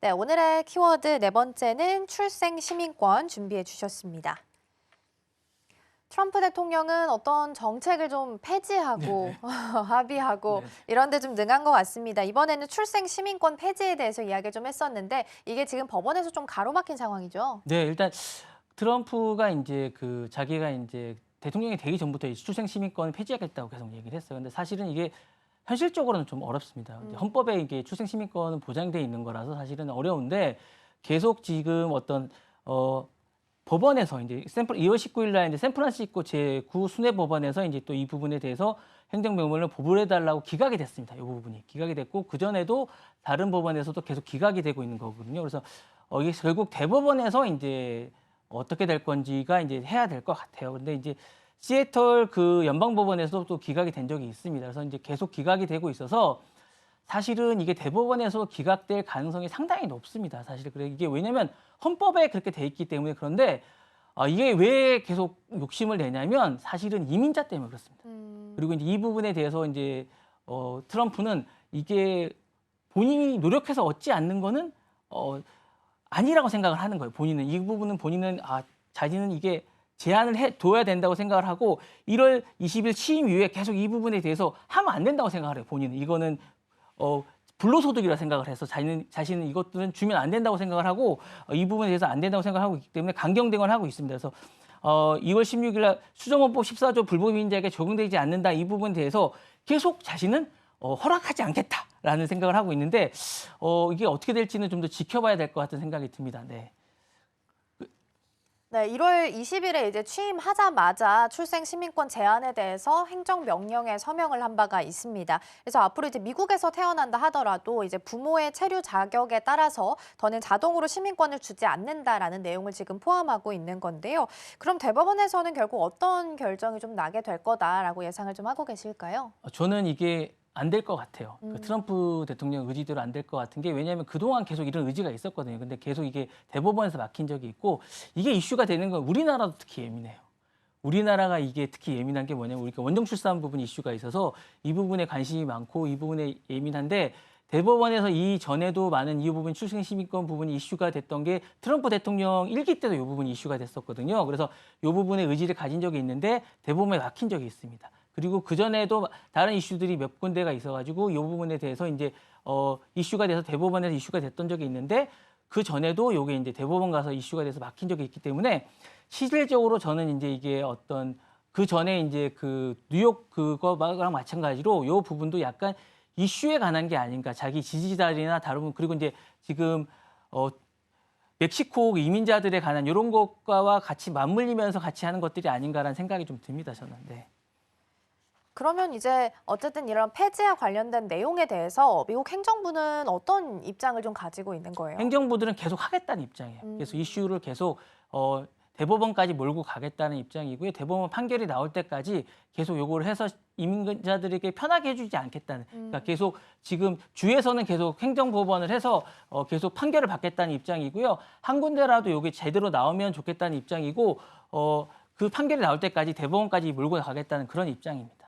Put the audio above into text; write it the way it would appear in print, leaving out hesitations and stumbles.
네, 오늘의 키워드 네 번째는 출생 시민권 준비해 주셨습니다. 트럼프 대통령은 어떤 정책을 좀 폐지하고 네네. 합의하고 네. 이런 데 좀 능한 것 같습니다. 이번에는 출생 시민권 폐지에 대해서 이야기를 좀 했었는데 이게 지금 법원에서 좀 가로막힌 상황이죠. 네, 일단 트럼프가 인제 자기가 인제 대통령이 되기 전부터 이 출생 시민권 폐지하겠다고 계속 얘기를 했어요. 근데 사실은 이게 현실적으로는 좀 어렵습니다. 이제 헌법에 이게 출생 시민권은 보장돼 있는 거라서 사실은 어려운데 계속 지금 어떤 어 법원에서 인제 2월 19일 날 인제 샌프란시스코 제9 수뇌법원에서 인제 또 이 부분에 대해서 행정명령을 보불해 달라고 기각이 됐습니다. 이 부분이. 기각이 됐고 그전에도 다른 법원에서도 계속 기각이 되고 있는 거거든요. 그래서 이게 결국 대법원에서 인제 어떻게 될 건지가 인제 해야 될 것 같아요. 근데 인제 시애틀 그 연방법원에서도 또 기각이 된 적이 있습니다. 그래서 인제 계속 기각이 되고 있어서 사실은 이게 대법원에서 기각될 가능성이 상당히 높습니다. 사실 그래 이게 왜냐면 헌법에 그렇게 돼 있기 때문에 그런데 이게 왜 계속 욕심을 내냐면 사실은 이민자 때문에 그렇습니다. 그리고 이제 이 부분에 대해서 이제 트럼프는 이게 본인이 노력해서 얻지 않는 거는 아니라고 생각을 하는 거예요. 본인은 이 부분은 본인은 자기는 이게 제한을 해 둬야 된다고 생각을 하고 1월 20일 취임 이후에 계속 이 부분에 대해서 하면 안 된다고 생각을 해요. 본인은 이거는 불로소득이라 생각을 해서 자신은 이것들은 주면 안 된다고 생각을 하고 이 부분에 대해서 안 된다고 생각하고 있기 때문에 강경대응을 하고 있습니다. 그래서 2월 16일 날 수정헌법 14조 불법이민자에게 적용되지 않는다 이 부분에 대해서 계속 자신은 허락하지 않겠다라는 생각을 하고 있는데 이게 어떻게 될지는 좀 더 지켜봐야 될 것 같은 생각이 듭니다. 네. 네, 1월 20일에 이제 취임하자마자 출생 시민권 제한에 대해서 행정명령에 서명을 한 바가 있습니다. 그래서 앞으로 이제 미국에서 태어난다 하더라도 이제 부모의 체류 자격에 따라서 더는 자동으로 시민권을 주지 않는다라는 내용을 지금 포함하고 있는 건데요. 그럼 대법원에서는 결국 어떤 결정이 좀 나게 될 거다라고 예상을 좀 하고 계실까요? 저는 이게 안 될 것 같아요. 그 음. 트럼프 대통령 의지대로 안 될 것 같은 게 왜냐하면 그동안 계속 이런 의지가 있었거든요. 근데 계속 이게 대법원에서 막힌 적이 있고 이게 이슈가 되는 건 우리나라도 특히 예민해요. 우리나라가 이게 특히 예민한 게 뭐냐면 우리가 원정 출산 부분 이슈가 있어서 이 부분에 관심이 많고 이 부분에 예민한데 대법원에서 이전에도 많은 이 부분 출생 시민권 부분이 이슈가 됐던 게 트럼프 대통령 1기 때도 이 부분이 이슈가 됐었거든요. 그래서 이 부분에 의지를 가진 적이 있는데 대법원에 막힌 적이 있습니다. 그리고 그전에도 다른 이슈들이 몇 군데가 있어가지고 이 부분에 대해서 이제 이슈가 돼서 대법원에서 이슈가 됐던 적이 있는데 그 전에도 이게 이제 대법원 가서 이슈가 돼서 막힌 적이 있기 때문에 실질적으로 저는 이제 이게 어떤 그 전에 이제 그 뉴욕 그거랑 마찬가지로 이 부분도 약간 이슈에 관한 게 아닌가 자기 지지자들이나 다른 그리고 이제 지금 멕시코 이민자들에 관한 이런 것과 같이 맞물리면서 같이 하는 것들이 아닌가라는 생각이 좀 듭니다 저는. 네. 그러면 이제 어쨌든 이런 폐지와 관련된 내용에 대해서 미국 행정부는 어떤 입장을 좀 가지고 있는 거예요? 행정부들은 계속 하겠다는 입장이에요. 그래서 이슈를 계속 대법원까지 몰고 가겠다는 입장이고요. 대법원 판결이 나올 때까지 계속 요거를 해서 이민자들에게 편하게 해주지 않겠다는. 그러니까 계속 지금 주에서는 계속 행정법원을 해서 계속 판결을 받겠다는 입장이고요. 한 군데라도 요게 제대로 나오면 좋겠다는 입장이고 그 판결이 나올 때까지 대법원까지 몰고 가겠다는 그런 입장입니다.